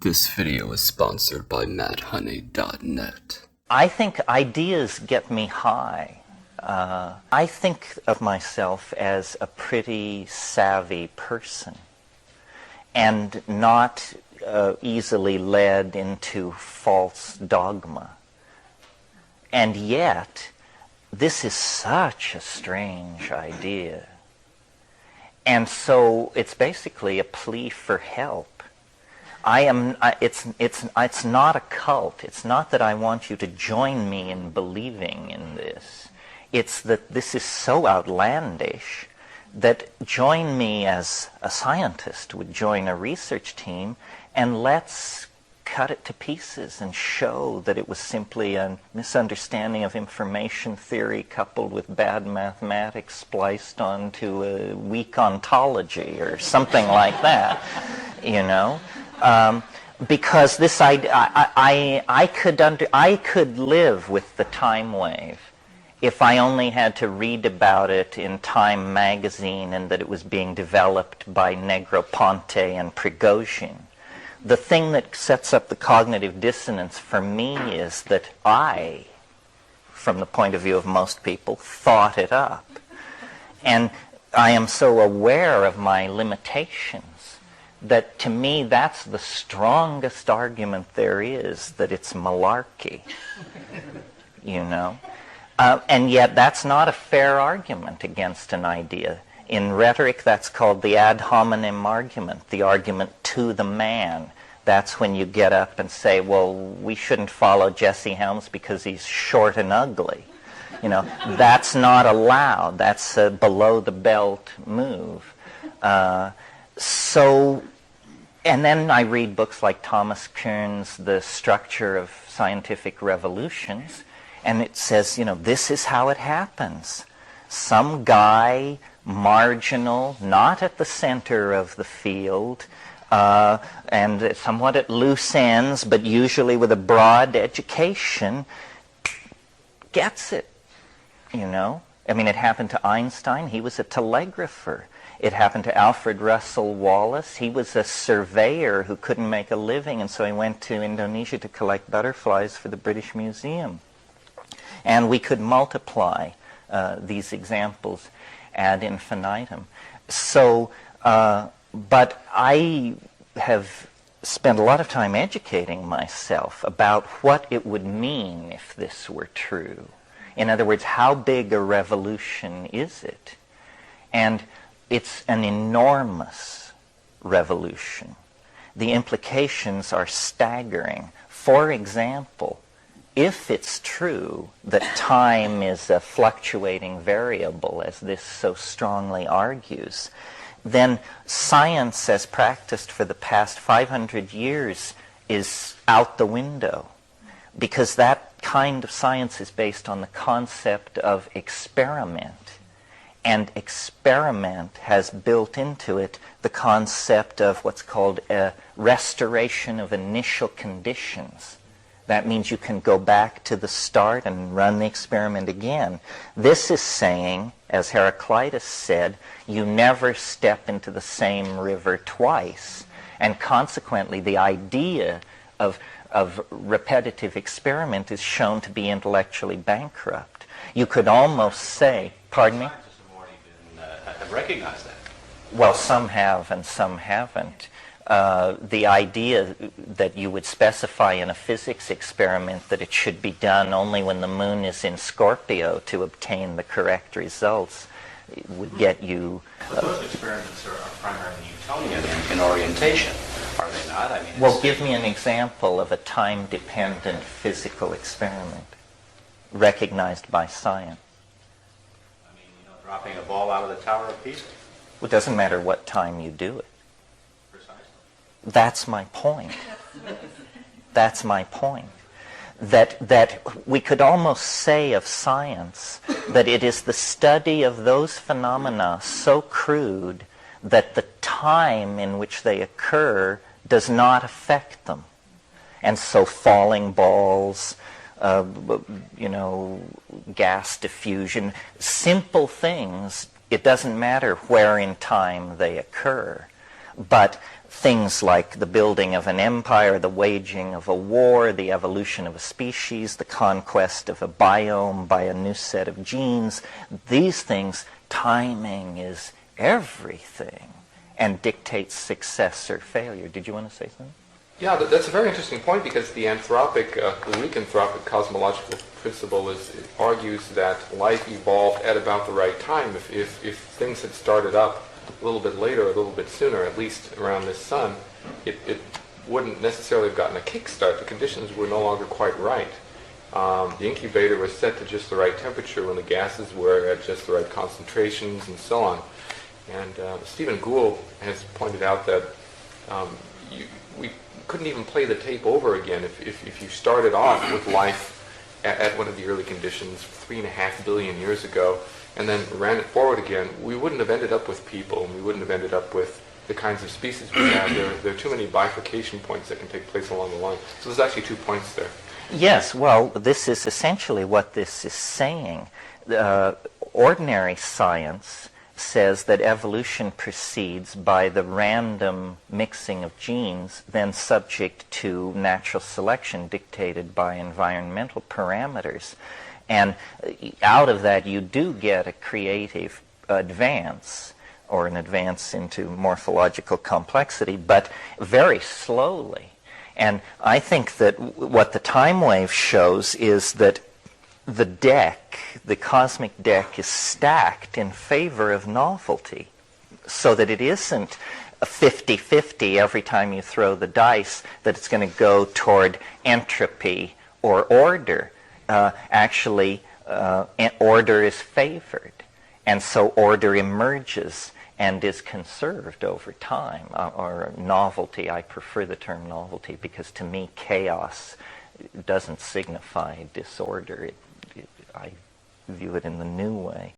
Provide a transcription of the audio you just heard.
This video is sponsored by MattHoney.net. I think ideas get me high. I think of myself as a pretty savvy person and not easily led into false dogma. And yet, this is such a strange idea. And so it's basically a plea for help. It's not a cult. It's not that I want you to join me in believing in this. It's that this is so outlandish that join me as a scientist would join a research team, and let's cut it to pieces and show that it was simply a misunderstanding of information theory coupled with bad mathematics spliced onto a weak ontology or something like that, you know. Because this idea, I could live with the time wave if I only had to read about it in Time magazine and that it was being developed by Negroponte and Prigozhin. The thing that sets up the cognitive dissonance for me is that I, from the point of view of most people, thought it up. And I am so aware of my limitations that to me that's the strongest argument there is, that it's malarkey, you know. And yet that's not a fair argument against an idea. In rhetoric, that's called the ad hominem argument, the argument to the man. That's when you get up and say, well, we shouldn't follow Jesse Helms because he's short and ugly. You know, that's not allowed. That's a below-the-belt move. And then I read books like Thomas Kuhn's The Structure of Scientific Revolutions, and it says, you know, this is how it happens. Some guy, marginal, not at the center of the field, and somewhat at loose ends, but usually with a broad education, gets it, you know. I mean, it happened to Einstein. He was a telegrapher. It happened to Alfred Russel Wallace. He was a surveyor who couldn't make a living, and so he went to Indonesia to collect butterflies for the British Museum. And we could multiply these examples ad infinitum. So, but I have spent a lot of time educating myself about what it would mean if this were true. In other words, how big a revolution is it? And it's an enormous revolution. The implications are staggering. For example, if it's true that time is a fluctuating variable, as this so strongly argues, then science as practiced for the past 500 years is out the window, because that kind of science is based on the concept of experiment. And experiment has built into it the concept of what's called a restoration of initial conditions. That means you can go back to the start and run the experiment again. This is saying, as Heraclitus said, you never step into the same river twice. And consequently, the idea of repetitive experiment is shown to be intellectually bankrupt. You could almost say, pardon me? Have recognized that. Well, some have and some haven't. The idea that you would specify in a physics experiment that it should be done only when the moon is in Scorpio to obtain the correct results would get you... But those experiments are primarily Newtonian in orientation, are they not? I mean, well, give me an example of a time-dependent physical experiment recognized by science. Dropping a ball out of the Tower of Pisa. Well, it doesn't matter what time you do it. Precisely. That's my point. That's my point. That we could almost say of science that it is the study of those phenomena so crude that the time in which they occur does not affect them. And so falling balls, you know, gas diffusion, simple things, it doesn't matter where in time they occur. But things like the building of an empire, the waging of a war, the evolution of a species, the conquest of a biome by a new set of genes, these things, timing is everything and dictates success or failure. Did you want to say something? Yeah, that's a very interesting point, because the Greek anthropic cosmological principle argues that life evolved at about the right time. If things had started up a little bit later, a little bit sooner, at least around this sun, it wouldn't necessarily have gotten a kickstart. The conditions were no longer quite right. The incubator was set to just the right temperature when the gases were at just the right concentrations and so on. And Stephen Gould has pointed out that we couldn't even play the tape over again if you started off with life at one of the early conditions 3.5 billion years ago and then ran it forward again. We wouldn't have ended up with people, and we wouldn't have ended up with the kinds of species we have. There are too many bifurcation points that can take place along the line. So there's actually 2 points there. Yes, well, this is essentially what this is saying. Ordinary science says that evolution proceeds by the random mixing of genes, then subject to natural selection dictated by environmental parameters. And out of that you do get a creative advance, or an advance into morphological complexity, but very slowly. And I think that what the time wave shows is that the deck, the cosmic deck, is stacked in favor of novelty, so that it isn't a 50-50 every time you throw the dice, that it's going to go toward entropy or order. Actually, order is favored, and so order emerges and is conserved over time, or novelty. I prefer the term novelty because to me chaos doesn't signify disorder. I view it in the new way.